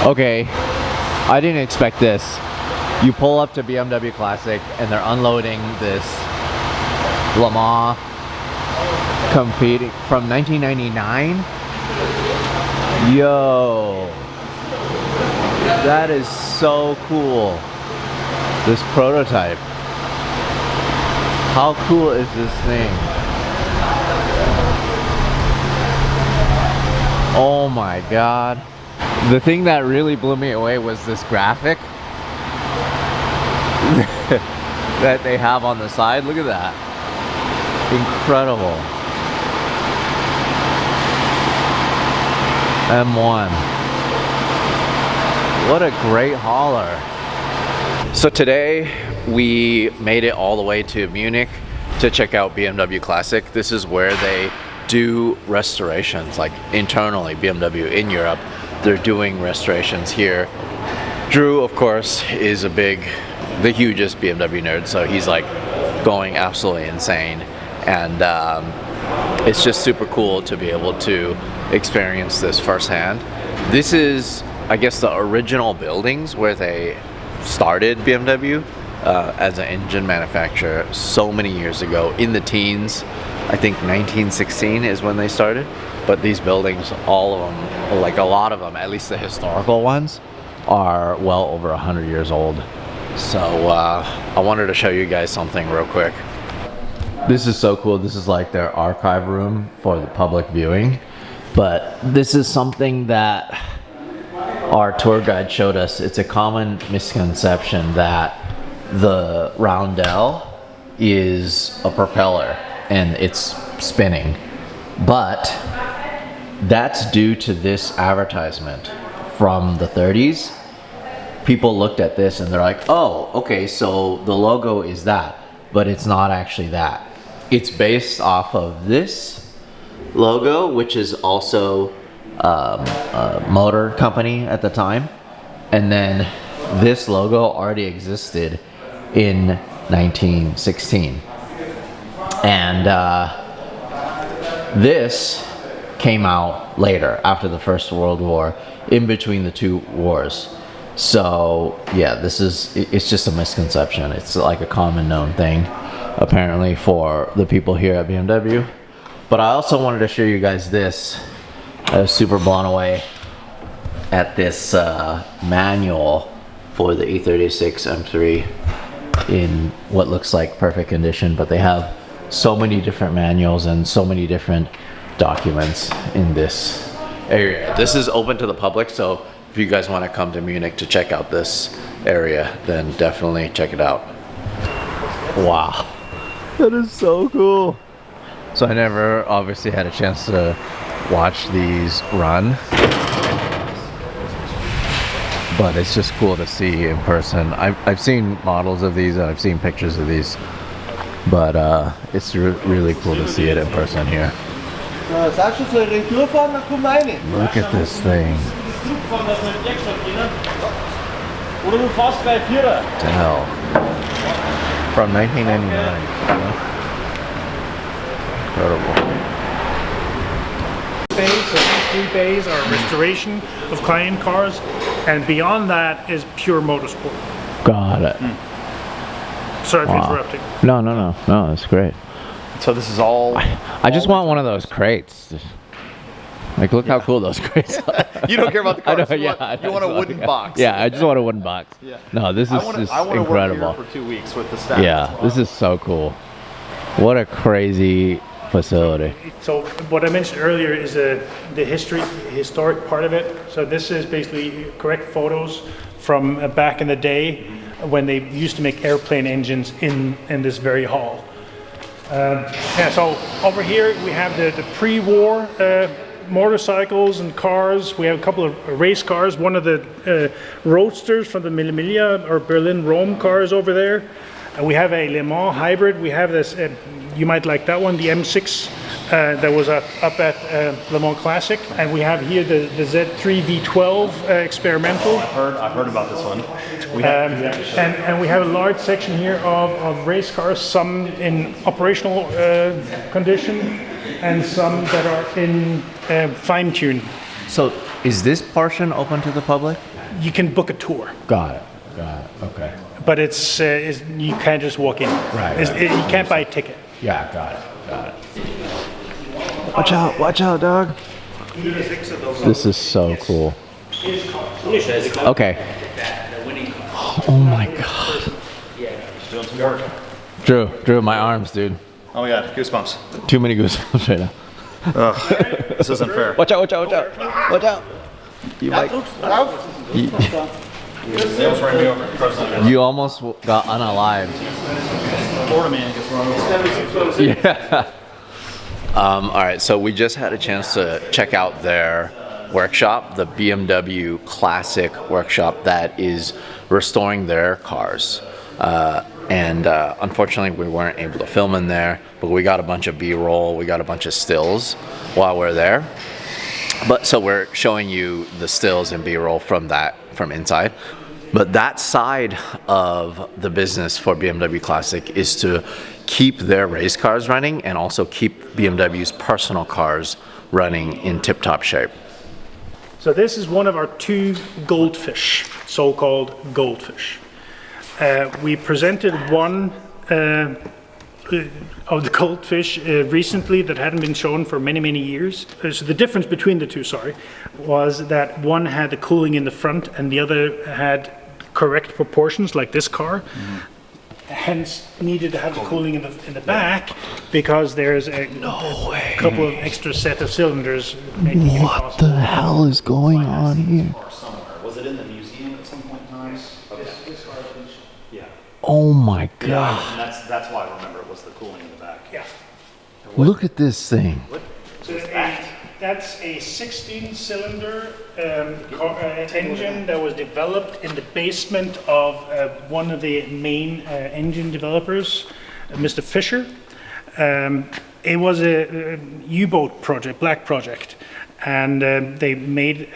Okay, I didn't expect this. You pull up to BMW Classic and they're unloading this Le Mans competing from 1999. Yo, that is so cool. This prototype. How cool is this thing? Oh my god. The thing that really blew me away was this graphic that they have on the side. Look at that. Incredible. M1. What a great hauler. So today we made it all the way to Munich to check out BMW Classic. This is where they do restorations, like internally BMW in Europe. They're doing restorations here. Drew, of course, is the hugest BMW nerd, so he's like going absolutely insane. And it's just super cool to be able to experience this firsthand. This is, I guess, the original buildings where they started BMW as an engine manufacturer so many years ago in the teens. I think 1916 is when they started. But these buildings, all of them, like a lot of them, at least the historical ones, are well over 100 years old. So I wanted to show you guys something real quick. This is so cool. This is like their archive room for the public viewing. But this is something that our tour guide showed us. It's a common misconception that the roundel is a propeller and it's spinning. But that's due to this advertisement from the 30s. People looked at this and they're like, oh, okay, so the logo is that, but it's not actually that. It's based off of this logo, which is also a motor company at the time. And then this logo already existed in 1916. And this came out later, after the First World War, in between the two wars. So yeah, it's just a misconception. It's like a common known thing, apparently, for the people here at BMW. But I also wanted to show you guys this. I was super blown away at this manual for the E36 M3 in what looks like perfect condition, but they have so many different manuals and so many different documents in this area. This is open to the public, so if you guys want to come to Munich to check out this area, then definitely check it out. Wow, that is so cool. So I never obviously had a chance to watch these run, but it's just cool to see in person. I've seen models of these and I've seen pictures of these, but it's really cool to see it in person here. Look at this thing. To hell. From 1999. Incredible. Three bays are restoration of client cars, and beyond that is pure motorsport. Got it. Sorry for interrupting. No, that's great. So this is all... I just want one of those crates. Like, look how cool those crates are. You don't care about the cars. You want a wooden box. Yeah, I just want a wooden box. Yeah. No, this is just incredible. Work here for 2 weeks with the staff. Yeah, this is so cool. What a crazy facility. So what I mentioned earlier is the historic part of it. So this is basically correct photos from back in the day when they used to make airplane engines in this very hall. So over here we have the pre-war motorcycles and cars. We have a couple of race cars. One of the roadsters from the Mille or Berlin-Rome cars over there. We have a Le Mans hybrid. We have this, you might like that one, the M6 that was up at Le Mans Classic. And we have here the Z3 V12 experimental. I've heard about this one. And we have a large section here of race cars, some in operational condition and some that are in fine tune. So is this portion open to the public? You can book a tour, Got it. Okay. but you can't just walk in. Right. You can't buy a ticket. Yeah, got it. Watch out, dog. This is so cool. Okay. Oh my god. Doing some work. Drew, my arms, dude. Oh my god, goosebumps. Too many goosebumps right now. This isn't fair. Watch out. You like? They almost ran me over. You almost got unalived. Florida man gets run over. Yeah. All right, so we just had a chance to check out their workshop, the BMW Classic workshop that is restoring their cars. Unfortunately, we weren't able to film in there, but we got a bunch of B-roll, we got a bunch of stills while we're there. So we're showing you the stills and B-roll from inside. But that side of the business for BMW Classic is to keep their race cars running and also keep BMW's personal cars running in tip-top shape. So this is one of our 2 goldfish, so-called goldfish. We presented one of the goldfish recently that hadn't been shown for many, many years. So the difference between the 2, was that one had the cooling in the front and the other had correct proportions, like this car. Hence needed to have the cooling in the back because there's a couple of extra set of cylinders making it What possible. the hell is going on here? Was it in the museum at some point in time? This car is- Yeah. Oh my Yeah, god. and that's why I remember it was the cooling in the back. Yeah. Look at this thing. So that's a 16-cylinder engine that was developed in the basement of one of the main engine developers, Mr. Fisher. It was a U-boat project, black project, and they made,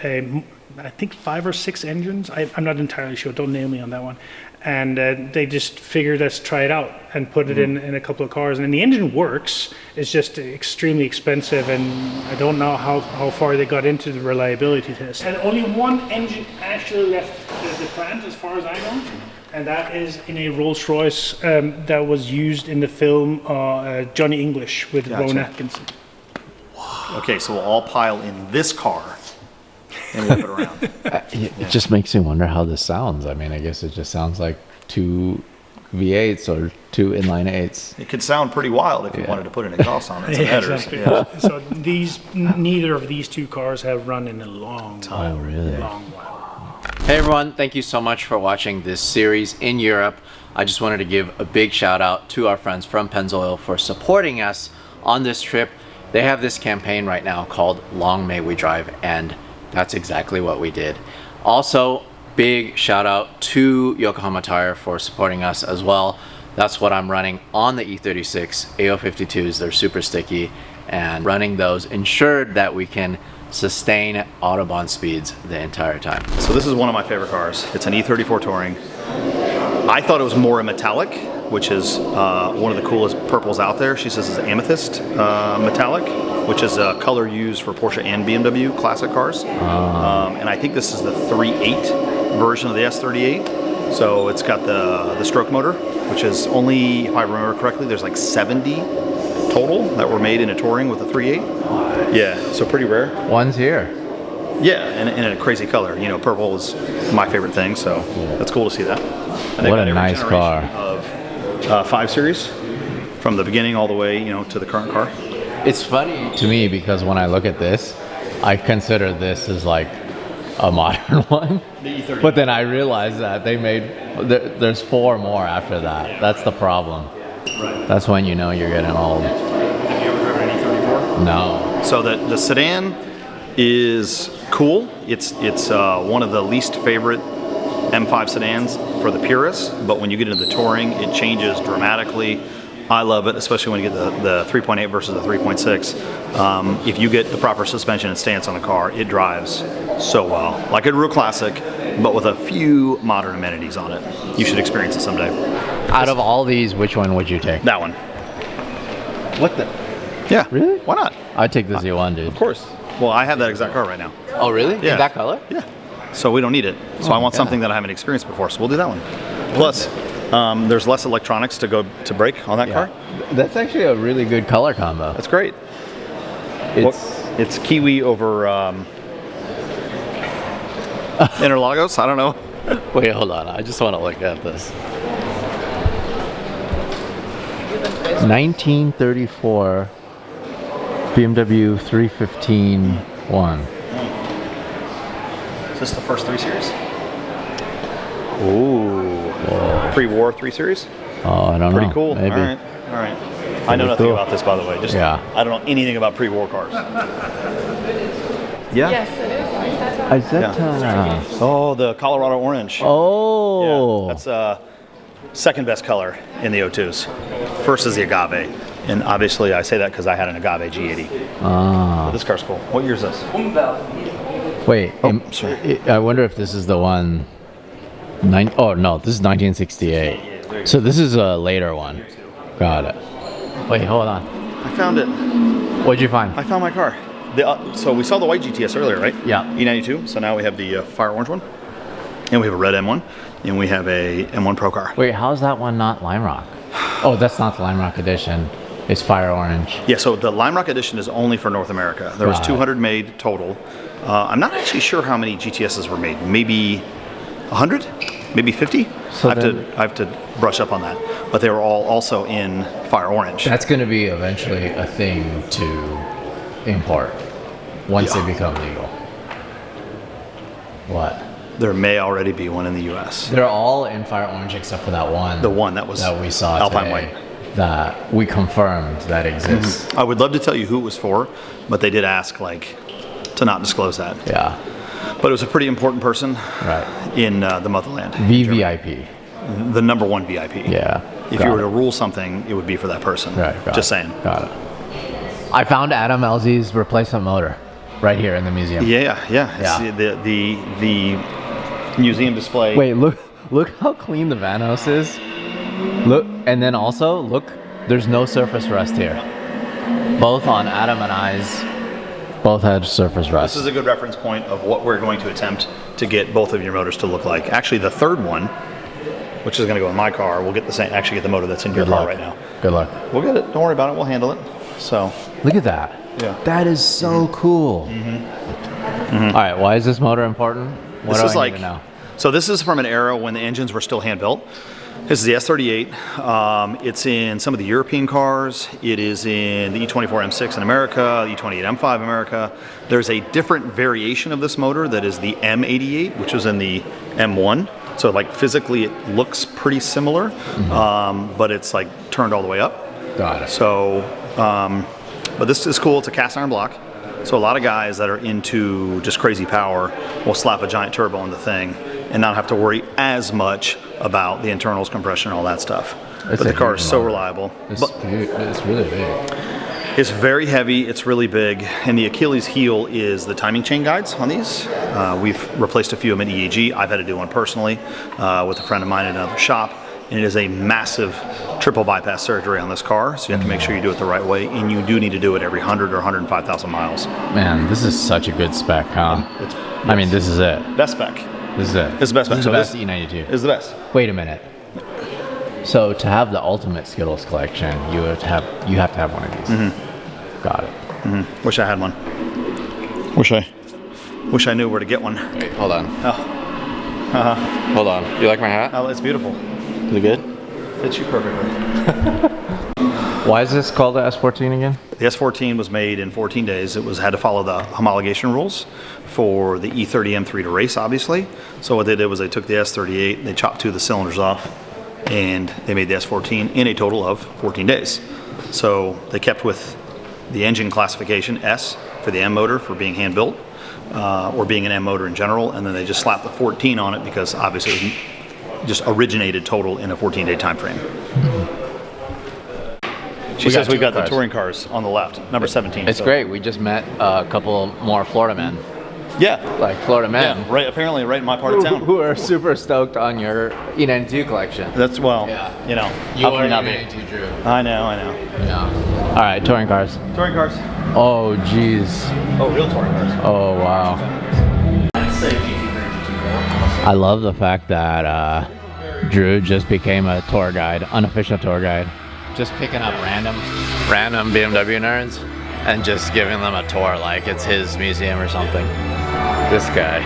I think, 5 or 6 engines. I'm not entirely sure, don't nail me on that one. And they just figured, let's try it out and put it in a couple of cars. And the engine works, it's just extremely expensive, and I don't know how far they got into the reliability test. And only one engine actually left the plant, as far as I know, and that is in a Rolls-Royce that was used in the film Johnny English with Gotcha. Rowan Atkinson. Okay, so we'll all pile in this car and whip it around. It just makes me wonder how this sounds. I mean, I guess it just sounds like 2 V8s or 2 inline 8s. It could sound pretty wild if you wanted to put an exhaust on it. Some headers. Exactly. Yeah. So neither of these 2 cars have run in a long Oh, really? long while. Hey everyone, thank you so much for watching this series in Europe. I just wanted to give a big shout out to our friends from Pennzoil for supporting us on this trip. They have this campaign right now called Long May We Drive, and that's exactly what we did. Also, big shout out to Yokohama Tire for supporting us as well. That's what I'm running on the E36 AO52s. They're super sticky, and running those ensured that we can sustain Autobahn speeds the entire time. So this is one of my favorite cars. It's an E34 Touring. I thought it was more a metallic, which is one of the coolest purples out there. She says it's amethyst metallic, which is a color used for Porsche and BMW classic cars. And I think this is the 3.8 version of the S38. So it's got the stroke motor, which is only, if I remember correctly, there's like 70 total that were made in a Touring with a 3.8. Yeah, so pretty rare. One's here. Yeah, and in a crazy color. You know, purple is my favorite thing, so that's cool to see that. And they've What got a every nice car. generation of 5 Series, from the beginning all the way, you know, to the current car. It's funny to me because when I look at this, I consider this as like a modern one. The E30. But then I realize that they made, there's 4 more after that. That's the problem. Right. That's when you know you're getting old. Have you ever driven an E34? No. So the sedan is cool. It's one of the least favorite M5 sedans for the purists, but when you get into the Touring, it changes dramatically. I love it, especially when you get the 3.8 versus the 3.6. If you get the proper suspension and stance on the car, it drives so well. Like a real classic, but with a few modern amenities on it. You should experience it someday. Out of all these, which one would you take? That one. What the? Yeah. Really? Why not? I'd take the Z1, dude. Of course. Well, I have that exact car right now. Oh, really? Yeah. In that color? Yeah. so we don't need it. So I want something that I haven't experienced before, so we'll do that one. Plus, there's less electronics to break on that car. That's actually a really good color combo. That's great. It's Kiwi over Interlagos. I don't know. Wait, hold on. I just want to look at this. 1934 BMW 315-1. Is this the first 3 Series? Ooh. Pre-war 3 Series? Oh, I don't know. Pretty cool. Maybe. All right. I know nothing about this, by the way. Just Yeah. I don't know anything about pre-war cars. Yeah. Yes, it is. Isetta. Oh, the Colorado orange. Oh. Yeah, that's second best color in the O2s. First is the agave, and obviously I say that because I had an agave G80. But this car's cool. What year is this? Wait. sorry. I wonder if this is the one. Oh no, this is 1968. So this is a later one. Got it. Wait, hold on. I found it. What'd you find? I found my car. So we saw the white GTS earlier, right? Yeah. E92. So now we have the fire orange one, and we have a red M1, and we have a M1 Pro car. Wait, how's that one not Lime Rock? Oh, that's not the Lime Rock edition. It's fire orange. Yeah. So the Lime Rock edition is only for North America. There was 200 made total. I'm not actually sure how many GTSs were made. Maybe 100, maybe 50. So I have to brush up on that. But they were all also in fire orange. That's going to be eventually a thing to import once they become legal. What? There may already be one in the U.S. They're all in fire orange except for that one. The one that was we saw Alpine today, white. that we confirmed that exists. I would love to tell you who it was for, but they did ask to not disclose that. Yeah. But it was a pretty important person Right. in the motherland. VVIP. The number one VIP. Yeah. If you were to rule something, it would be for that person. Right. Just saying. Got it. I found Adam Elzey's replacement motor right here in the museum. Yeah. Yeah. The museum display. Wait, look how clean the Vanos is. Look, and then also look, there's no surface rust here. Both on Adam and I's, both had surface rust. This is a good reference point of what we're going to attempt to get both of your motors to look like. Actually, the third one, which is going to go in my car, we'll get the motor that's in your car right now. Good luck. We'll get it. Don't worry about it. We'll handle it. So look at that. Yeah. That is so cool. All right, why is this motor important? What this do is I need to know? So this is from an era when the engines were still hand built. This is the S38. It's in some of the European cars. It is in the E24 M6 in America, the E28 M5 in America. There's a different variation of this motor that is the M88, which was in the M1. So physically it looks pretty similar, but it's turned all the way up. Got it. So, but this is cool. It's a cast iron block. So a lot of guys that are into just crazy power will slap a giant turbo on the thing and not have to worry as much about the internals, compression, all that stuff. But the car is so reliable. It's really big. It's very heavy, it's really big, and the Achilles heel is the timing chain guides on these. We've replaced a few of them at EAG. I've had to do one personally with a friend of mine in another shop, and it is a massive triple bypass surgery on this car, so you have to make sure you do it the right way, and you do need to do it every 100 or 105,000 miles. Man, this is such a good spec, huh? I mean, this is it. Best spec. This is it. It's the best spec. This is the best E92. It's the best. Wait a minute. So to have the ultimate Skittles collection, you have to have one of these. Got it. Wish I had one. Wish I knew where to get one. Wait, hold on. Oh. Hold on. You like my hat? Oh, it's beautiful. Is it good? Fits you perfectly. Why is this called the S14 again? The S14 was made in 14 days. It had to follow the homologation rules for the E30 M3 to race, obviously. So what they did was they took the S38, they chopped 2 of the cylinders off, and they made the S14 in a total of 14 days. So they kept with the engine classification S for the M motor for being hand built, or being an M motor in general, and then they just slapped the 14 on it because obviously it just originated total in a 14-day time frame. She says we've got the touring cars on the left, number 17. It's great. We just met a couple more Florida men. Yeah. Florida men. Yeah, apparently right in my part of town. Who are super stoked on your E92 collection. That's, how can you not be? E92 Drew. I know. Yeah. All right, touring cars. Touring cars. Oh, geez. Oh, real touring cars. Oh, wow. I'd say GT3 and I love the fact that Drew just became a tour guide, unofficial tour guide. Just picking up random BMW nerds and just giving them a tour like it's his museum or something. This guy.